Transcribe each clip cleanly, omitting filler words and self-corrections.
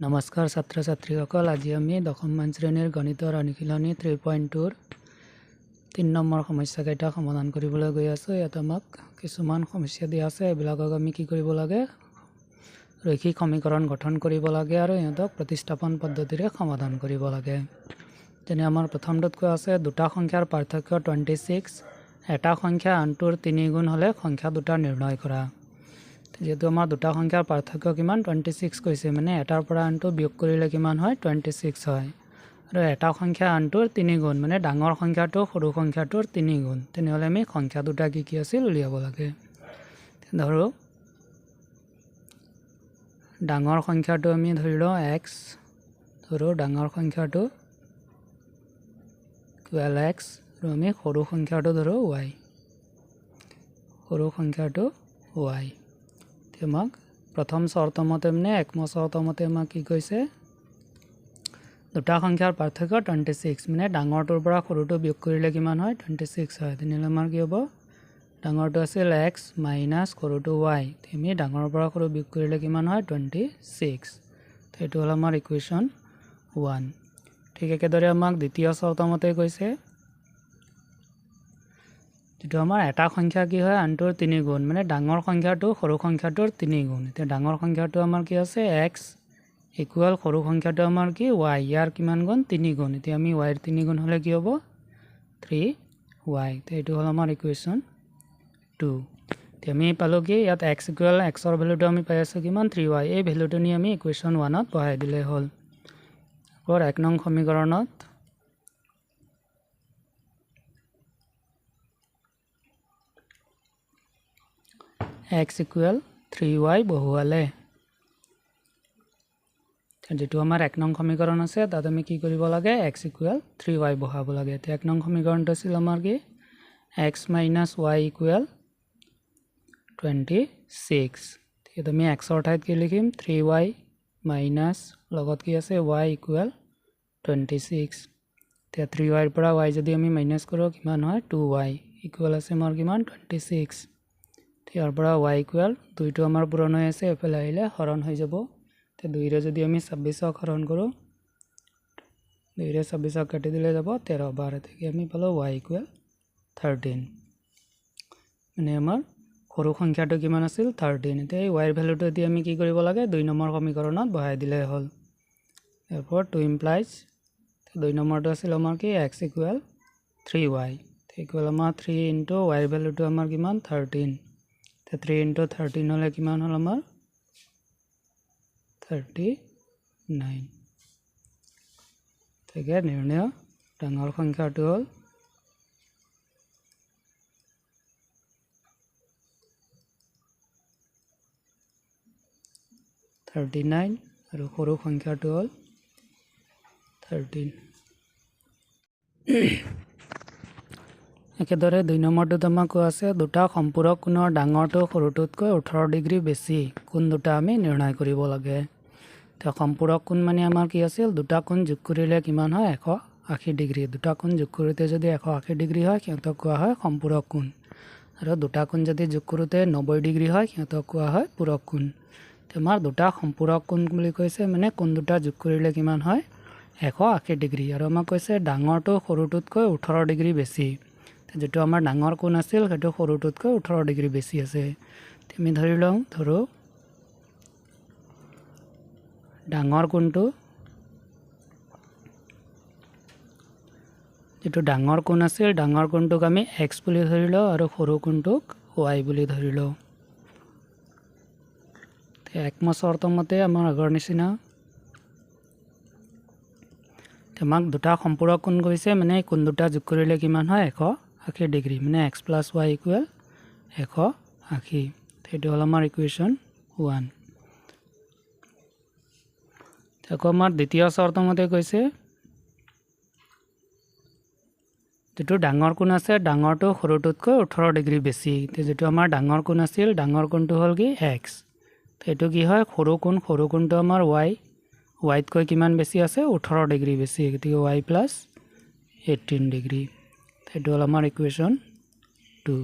নমস্কাৰ ছাত্ৰ ছাত্ৰীসকল, আজি আমি দশমমান শ্ৰেণীৰ গণিতৰ অনুশীলনী 3.2 3 নম্বৰ সমস্যাকেইটা সমাধান কৰিবলৈ গৈ আছোঁ। ইয়াত আমাক কিছুমান সমস্যা দিয়া আছে, এইবিলাকক আমি কি কৰিব লাগে, ৰৈখিক সমীকৰণ গঠন কৰিব লাগে আৰু ইহঁতক প্ৰতিস্থাপন পদ্ধতিৰে সমাধান কৰিব লাগে। যেনে আমাৰ প্ৰথমটোত কোৱা আছে দুটা সংখ্যাৰ পাৰ্থক্য 26, এটা সংখ্যা আনটোৰ 3 গুণ হ'লে সংখ্যা দুটা নিৰ্ণয় কৰা। যেহেতু আমাৰ দুটা সংখ্যাৰ পাৰ্থক্য কিমান 26 কৈছে, মানে এটাৰ পৰা আনটো বিয়োগ কৰিলে কিমান হয় 26 হয়। আৰু এটা সংখ্যা আনটোৰ 3 গুণ, মানে ডাঙৰ সংখ্যাটো সৰু সংখ্যাটোৰ 3 গুণ। তেনেহ'লে আমি সংখ্যা দুটা কি আছিল উলিয়াব লাগে। ধৰো ডাঙৰ সংখ্যাটো আমি ধৰি লওঁ x, ধৰো ডাঙৰ সংখ্যাটো x আৰু আমি সৰু সংখ্যাটো ধৰো y, সৰু সংখ্যাটো y। আমাক প্ৰথম চৰ্তমতে মানে একম চৰ্তমতে আমাক কি কৈছে, দুটা সংখ্যাৰ পাৰ্থক্য 26, মানে ডাঙৰটোৰ পৰা সৰুটো বিয়োগ কৰিলে কিমান হয় 26 হয়। তেনেহ'লে আমাৰ কি হ'ব, ডাঙৰটো আছিল x মাইনাছ সৰুটো y, আমি ডাঙৰৰ পৰা সৰু বিয়োগ কৰিলে কিমান হয় 26। তো এইটো হ'ল আমাৰ ইকুৱেশ্যন 1। ঠিক একেদৰে আমাক দ্বিতীয় চৰ্তমতে কৈছে যিটো আমাৰ এটা সংখ্যা কি হয় আনটোৰ 3 গুণ, মানে ডাঙৰ সংখ্যাটো সৰু সংখ্যাটোৰ 3 গুণ। এতিয়া ডাঙৰ সংখ্যাটো আমাৰ কি আছে x ইকুৱেল সৰু সংখ্যাটো আমাৰ কি y, ইয়াৰ কিমান গুণ 3 গুণ। এতিয়া আমি y ৰ 3 গুণ হ'লে কি হ'ব 3y। তো এইটো হ'ল আমাৰ ইকুৱেশ্যন 2। এতিয়া আমি পালোঁ কি ইয়াত x ইকুৱেল xৰ ভেলুটো আমি পাই আছোঁ কিমান 3y, এই ভেলুটো নি আমি ইকুৱেশ্যন 1ত বহাই দিলে হ'ল। আকৌ 1 নং সমীকৰণত x ইকুৱেল 3y বহুৱালে, যেটো আমাৰ 1 নং সমীকৰণ আছে তাত আমি কি কৰিব লাগে x ইকুৱেল 3y বহাব লাগে। এতিয়া 1 নং সমীকৰণটো আছিল আমাৰ কি x মাইনাছ y ইকুৱেল 26। এতিয়া আমি x ৰ ঠাইত কি লিখিম 3y মাইনাছ লগত কি আছে y ইকুৱেল 26। এতিয়া 3y ৰ পৰা y যদি আমি মাইনাছ কৰোঁ কিমান হয় 2y ইকুৱেল আছে আমাৰ কিমান 26। ইয়াৰ পৰা y ইকুৱেল 2টো আমাৰ পূৰণ হৈ আছে, এফালে আহিলে হৰণ হৈ যাব। তো 2ৰে যদি আমি 26ক হৰণ কৰোঁ, 2ৰে 26ক কাটি দিলে যাব 13 বাৰ, থেকে আমি পালোঁ y ইকুৱেল 13। মানে আমাৰ সৰু সংখ্যাটো কিমান আছিল 13। এতিয়া এই y ৰ ভেলুটো এতিয়া আমি কি কৰিব লাগে 2 নম্বৰ সমীকৰণত বহাই দিলে হ'ল। এৰপৰ 2 ইমপ্লাইজ 2 নম্বৰটো আছিল আমাৰ কি x ইকুৱেল 3y, ইকুৱেল আমাৰ 3 ইনটু y ৰ ভেলুটো আমাৰ কিমান 13। 3 ইনটু 13 হ'লে কিমান হ'ল আমাৰ 39। ঠিক আছে, নিৰ্ণয় ডাঙৰ সংখ্যাটো হ'ল 39 আৰু সৰু সংখ্যাটো হ'ল 13। একেদৰে 2 নম্বৰটোত আমাক কোৱা আছে দুটা সম্পূৰক কোণৰ ডাঙৰটো সৰুটোতকৈ 18 ডিগ্ৰী বেছি, কোণ দুটা আমি নিৰ্ণয় কৰিব লাগে। তো সম্পূৰক কোণ মানে আমাৰ কি আছিল, দুটা কোণ যোগ কৰিলে কিমান হয় 180 ডিগ্ৰী। দুটা কোণ যোগ কৰোঁতে যদি 180 ডিগ্ৰী হয় সিহঁতক কোৱা হয় সম্পূৰক কোণ, আৰু দুটা কোণ যদি যোগ কৰোঁতে 90 ডিগ্ৰী হয় সিহঁতক কোৱা হয় পূৰক কোণ। আমাৰ দুটা সম্পূৰক কোণ বুলি কৈছে, মানে কোণ দুটা যোগ কৰিলে কিমান হয় 180 ডিগ্ৰী, আৰু আমাক কৈছে ডাঙৰটো সৰুটোতকৈ 18 ডিগ্ৰী বেছি। যেটো আমাৰ ডাঙৰ কোণ আছিল সেইটো সৰুটোতকৈ 18 ডিগ্ৰী বেছি আছে। আমি ধৰি লওঁ, ধৰো ডাঙৰ কোণটো, যেটো ডাঙৰ কোণ আছিল ডাঙৰ কোণটোক আমি x বুলি ধৰি লওঁ আৰু সৰু কোণটোক y বুলি ধৰি লওঁ। একম চৰ্তমতে আমাৰ আগৰ নিচিনা আমাক দুটা সম্পূৰক কোণ কৈছে, মানে কোণ দুটা যোগ কৰিলে কিমান হয় 180 ডিগ্ৰী, মানে x প্লাছ y ইকুৱেল 180। সেইটো হ'ল আমাৰ ইকুৱেশ্যন 1। আকৌ আমাৰ দ্বিতীয় চৰ্তমতে কৈছে যেটো ডাঙৰ কোণ আছে ডাঙৰটো সৰুটোতকৈ 18 ডিগ্ৰী বেছি। যেটো আমাৰ ডাঙৰ কোণ আছিল ডাঙৰ কোণটো হ'ল কি x, সেইটো কি হয় সৰু কোণ, সৰু কোণটো আমাৰ y, yতকৈ কিমান বেছি আছে 18 ডিগ্ৰী বেছি, গতিকে y প্লাছ 18 ডিগ্ৰী। সেইটো হ'ল আমাৰ ইকুৱেশ্যন 2।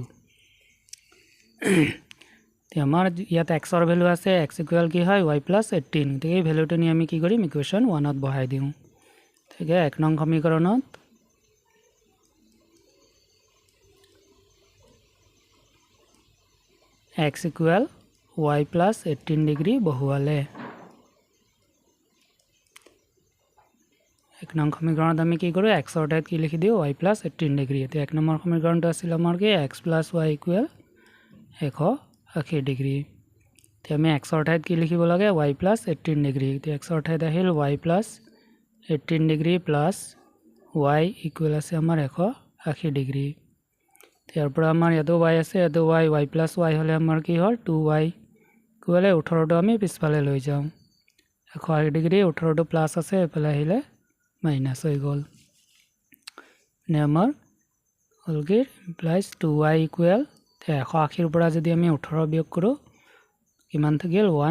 আমাৰ ইয়াত এক্সৰ ভেলু আছে এক্স ইকুৱেল কি হয় y প্লাছ 18 গতিকে এই ভেলুটো নি আমি কি কৰিম ইকুৱেশ্যন 1ত বহাই দিওঁ গতিকে 1 নং সমীকৰণত x equal y plus 18 degree বহুৱালে 1 নং সমীকৰণত আমি কি কৰোঁ এক্সৰ ঠাইত কি লিখি দিওঁ y প্লাছ 18 ডিগ্ৰী এতিয়া 1 নম্বৰ সমীকৰণটো আছিল আমাৰ কি x plus y equal 180 degree এতিয়া আমি এক্সৰ ঠাইত কি লিখিব লাগে y প্লাছ 18 ডিগ্ৰী এতিয়া এক্সৰ ঠাইত আহিল y plus 18 degree plus y equal আছে আমাৰ 180 ডিগ্ৰী ইয়াৰ পৰা আমাৰ ইয়াতো y আছে ইয়াতো y প্লাছ y হ'লে আমাৰ কি হ'ল 2y ইকুৱেল 18টো আমি পিছফালে লৈ যাওঁ 180 ডিগ্ৰী 18টো প্লাছ আছে এফালে আহিলে মাইনাছ হৈ গ'ল মানে আমাৰ হ'ল কি ইমপ্লাইজ 2y ইকুৱেল 180ৰ পৰা যদি আমি 18 বিয়োগ কৰোঁ কিমান থাকিল 162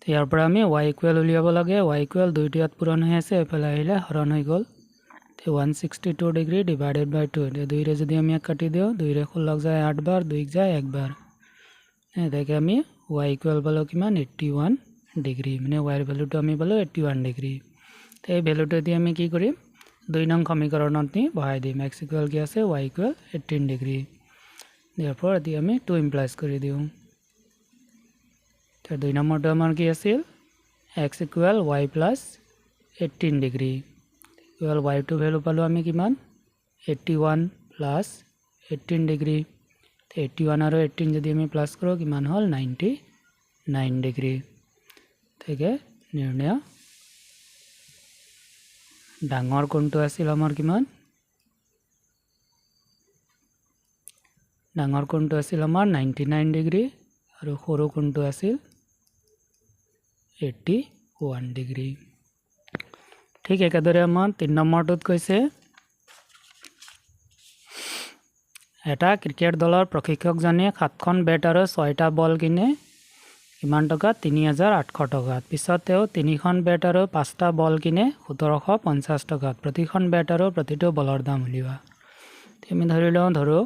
ইয়াৰ পৰা আমি y ইকুৱেল উলিয়াব লাগে y ইকুৱেল 2টো ইয়াত পূৰণ হৈ আছে এফালে আহিলে হৰণ হৈ গ'ল 162 ডিগ্ৰী ডিভাইডেড বাই 2 2ৰে যদি আমি কাটি দিওঁ 2ৰে 16 যায় 8 বাৰ 2 যায় 1 বাৰ এটাকে আমি y ইকুৱেল পালোঁ কিমান 81 ডিগ্ৰী মানে y ৰ ভেলুটো আমি পালোঁ 81 ডিগ্ৰী এই ভেলুটো দি আমি কি কৰিম 2 নং সমীকৰণত নি বহাই দিম x ইকুৱেল কি আছে y ইকুৱেল 18 ডিগ্ৰী therefore এটি আমি 2 ইমপ্লাইজ কৰি দিওঁ তো 2 নম্বৰটো আমাৰ কি আছিল x equal y plus 18 degree equal y টো ভেলু পালোঁ আমি কিমান 81 প্লাছ 18 ডিগ্ৰী 81 আৰু 18 যদি আমি প্লাছ কৰোঁ কিমান হ'ল 99 ডিগ্ৰী ঠিকে নিৰ্ণয় ডাঙৰ কোণটো আছিল আমাৰ কিমান ডাঙৰ কোণটো আছিল আমাৰ 99 ডিগ্ৰী আৰু সৰু কোণটো আছিল 81 ডিগ্ৰী ঠিক একেদৰে আমাৰ 3 নম্বৰটোত কৈছে এটা ক্ৰিকেট দলৰ প্ৰশিক্ষকজনে 7খন বেট আৰু 6টা বল কিনে কিমান টকা 3800 টকাত পিছত তেওঁ 3খন বেট আৰু 5টা বল কিনে 1750 টকাত প্ৰতিখন বেট আৰু প্ৰতিটো বলৰ দাম উলিওৱা আমি ধৰি লওঁ ধৰো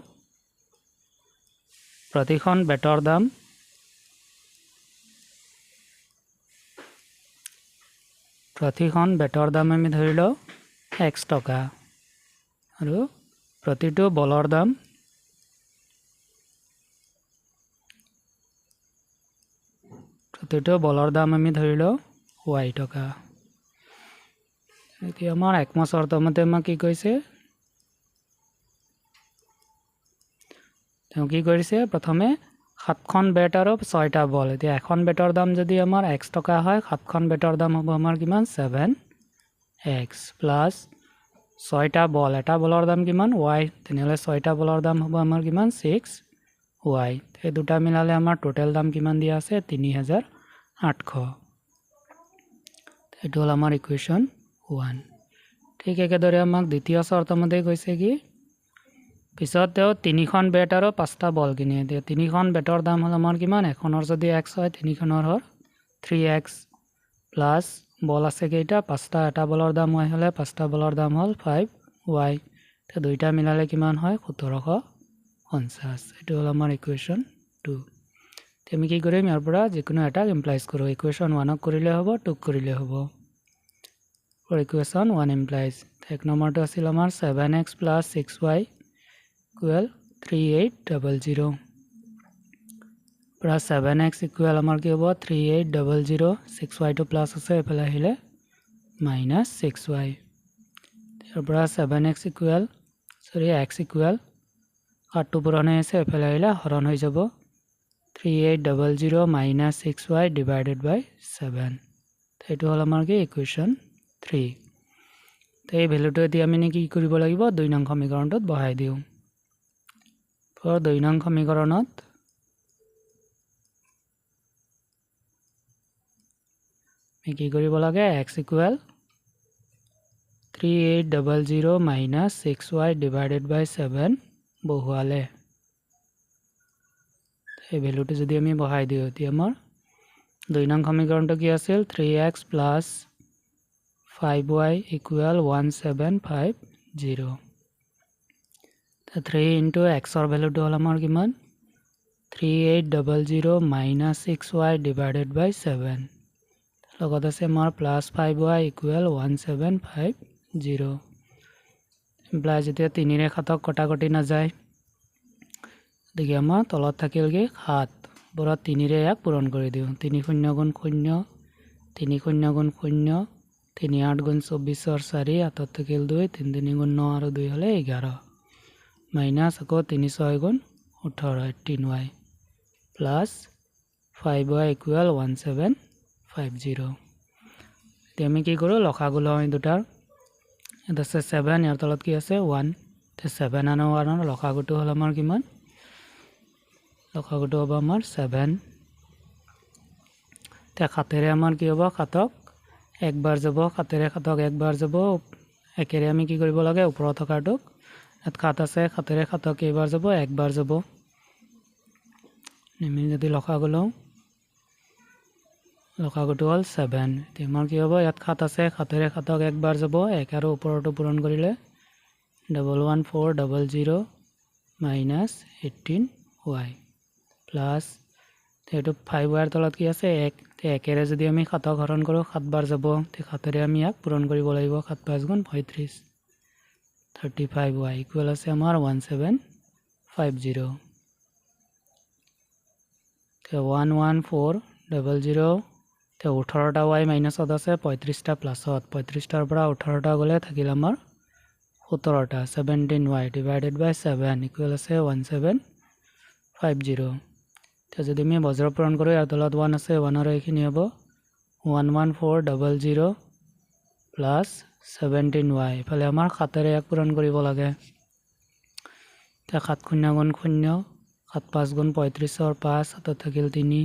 প্ৰতিখন বেটৰ দাম আমি ধৰি লওঁ x টকা আৰু প্ৰতিটো বলৰ দাম আমি ধৰি লওঁ y টকা এতিয়া আমাৰ একমত শৰ্তমতে আমাক কি কৈছে তেওঁ কি কৰিছে প্ৰথমে 7খন বেট আৰু 6টা বল এতিয়া এখন বেটৰ দাম যদি আমাৰ x টকা হয় 7খন বেটৰ দাম হ'ব আমাৰ কিমান 7x প্লাস 6টা বল এটা বলৰ দাম কিমান y তেনেহলে 6টা বলৰ দাম হ'ব আমাৰ কিমান 6y এই দুটা মিলালে আমাৰ টোটাল দাম কিমান দিয়া আছে 3800 এটো হ'ল আমাৰ ইকুৱেশ্যন 1 ঠিক একেদৰে আমাক দ্বিতীয় শৰ্তমতে কৈছে কি পিছত তেওঁ 3খন বেট আৰু 5টা বল কিনে দিয়ে 3খন বেটৰ দাম হ'ল আমাৰ কিমান এখনৰ যদি x হয় 3খনৰ হ'ল 3x প্লাস বল আছে কেইটা 5টা এটা বলৰ দাম y হলে 5টা বলৰ দাম হ'ল 5y তে দুইটা মিলালে কিমান হয় 1750 এটো হ'ল আমাৰ ইকুৱেশ্যন 2 তে আমি কি কৰিম ইয়াৰ পৰা যিকোনো এটা ইমপ্লাইজ কৰো ইকুৱেশ্যন 1 কৰিলে হ'ব 2 কৰিলে হ'ব ফৰ ইকুৱেশ্যন 1 ইমপ্লাইজ এক নম্বৰটো আছিল আমাৰ 7x + 6y equal 3800 plus 7x equal আমাৰ কি হ'ব 3800 6y to plus আছে এফালে আহিলে -6y তাৰ পৰা 7x equal x equal কাটটো পুৰণে আছে এফালে আহিলে হৰণ হৈ যাব 3800 - 6y divided by 7 এইটো হ'ল আমাৰ কি ইকুৱেশ্যন 3 তে এই ভ্যালুটো এতিয়া আমি কি কৰিব লাগিব 2 নং সমীকৰণটোত বহাই দিওঁ For 2 নং সমীকৰণত আমি কি কৰিব লাগে x equal 3800 - 6y divided by 7 বহুৱালে এই ভ্যালুটো যদি আমি বহাই দিওঁ এতিয়া আমাৰ 2 নং সমীকৰণটো কি আছিল 3x + 5y equal 1750 3 into x or value to amar kiman 3800 minus 6y divided by 7 logot ase amar plus 5y equal 1750 implies jetia 3 re khatok kota koti na jay দেখি আমাৰ তলত থাকিলগে 7 বৰা 3 ৰে এক পূৰণ কৰি দিও 3 শূন্য গুণ 0 3 শূন্য গুণ 0 3 8 গুণ 24 और 4 আতত থাকিল 2 3 3 গুণ 9 আৰু 2 হলে 11 মাইনাস আকৌ 3 6 গুণ 18 18y প্লাস 5y ইকুয়াল 1750 এতিয়া আমি কি কৰো লখাগু লয় দুটাৰ এটা আছে 7 ইয়াৰ তলত কি আছে 1 তে 7 আৰু 1 ৰ লখাগুটো হল আমাৰ কিমান লখাগুটো হ'ব আমাৰ 7 তে খাতেৰে আমাৰ কি হ'ব খাতক একবাৰ যাব খাতেৰে খাতক একবাৰ যাব একেৰে আমি কি কৰিব লাগে ওপৰত থকাটো এত খাত আছে খাতেৰে খাতক একবাৰ যাব একবাৰ যাব আমি যদি লখাগুটো হল 7 তে আমাৰ কি হ'ব ইয়াত খাত আছে খাতেৰে খাতক একবাৰ যাব এক আৰু ওপৰটো পূৰণ কৰিলে 11400 minus 18y plus এটো 5y তলত কি আছে 1 তে একেৰে যদি আমি খাতক হৰণ কৰো 7 বাৰ যাব তে খাতেৰে আমি এক পূৰণ কৰিব লাগিব 7 5 গুণ 35 35y ইকুয়াল আছে আমাৰ 1750 তে 11400 তে 18টা y মাইনাসত আছে 35টা প্লাসত 35টাৰ পৰা 18টা গলে থাকিল আমাৰ 17টা 17y divided by 7 equal আছে 1750 তে যদি আমি বজ্ৰ পূৰণ কৰো ইয়াৰ তলত 1 আছে 1 আৰু এইখিনি হ'ব 11400 plus 17y ফলে আমাৰ খাতেৰে এক পূৰণ কৰিব লাগে তে 7 শূন্য গুণ 0 7 5 গুণ 35 और 5 হাতত থাকিল 3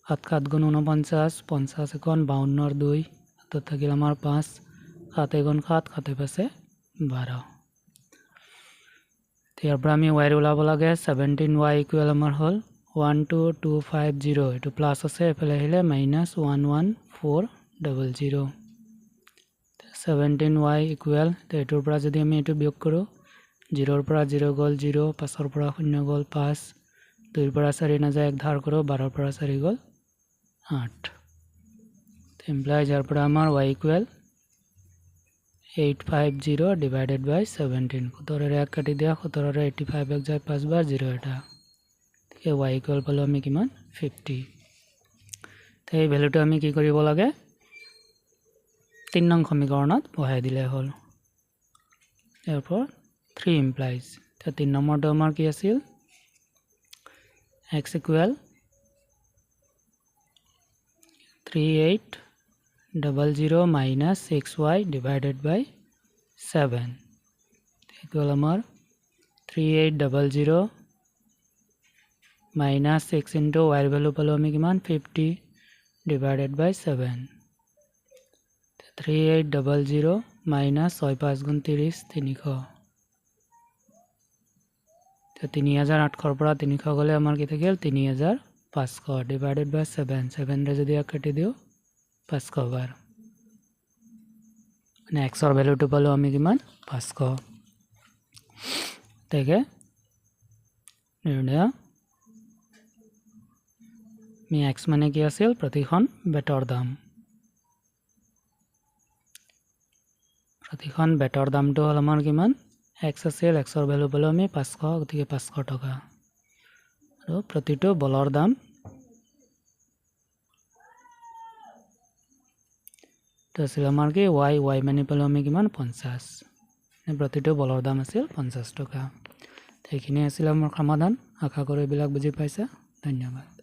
7 7 গুণ 49 50 এখন 52 और 2 হাতত থাকিল আমাৰ 5 7 গুণ 7 খাতে পাছে 12 ইয়াৰ পৰা আমি y ওলাব লাগে 17y ইকুয়াল আমাৰ হল 12250 এটো প্লাস আছে এফালে আহিলে মাইনাস 11400 17y ইকুয়াল তে এটোৰ পৰা যদি আমি এটো বিয়োগ কৰো 0 ৰ পৰা 0 গল 0 5 ৰ পৰা 0 গল 5 2 ৰ পৰা 4 না যায় এক ধাৰ কৰো 12 ৰ পৰা 4 গল 8 ইমপ্লাইজ ইয়াৰ পৰা আমাৰ y ইকুয়াল 850 divided by 17 17 ৰে এক কাটি দিয়া 17 ৰে 85 এক যায় 5 বাৰ 0 এটা তে y ইকুয়াল পালো আমি কিমান 50 তে এই ভ্যালুটো আমি কি কৰিব লাগে 3 নং সমীকৰণত বহাই দিলে হল এৰপৰ 3 implies তে 3 নম্বৰটো আমাৰ কি আছিল x equal 3800 minus 6y divided by 7 equal আমাৰ 3800 minus 6 into y value পালো আমি কিমান 50 divided by 7 3800 minus 6 5 গুণ 30 300 তে 3800 পৰা 300 গলে আমাৰ কি থাকিল 3500 divided by 7 7 ৰে যদি এক কাটি দিও 500 বাৰ মানে x ৰ ভ্যালুটো পালো আমি কিমান 500 তেকে নিৰ্ণয় মি x মানে কি আছিল প্ৰতিখন বেটৰ দাম प्रतिখন বেটৰ দামটো হল আমাৰ কিমান x আছিল x ৰ ভ্যালু পালো আমি 500 গতিকে 500 টকা আৰু প্ৰতিটো বলৰ দাম তো আছিল আমাৰ কি y মানে পালো আমি কিমান 50 প্ৰতিটো বলৰ দাম আছিল 50 টকা এইখিনি আছিল আমাৰ সমাধান আশা কৰো এইবিলাক বুজি পাইছা ধন্যবাদ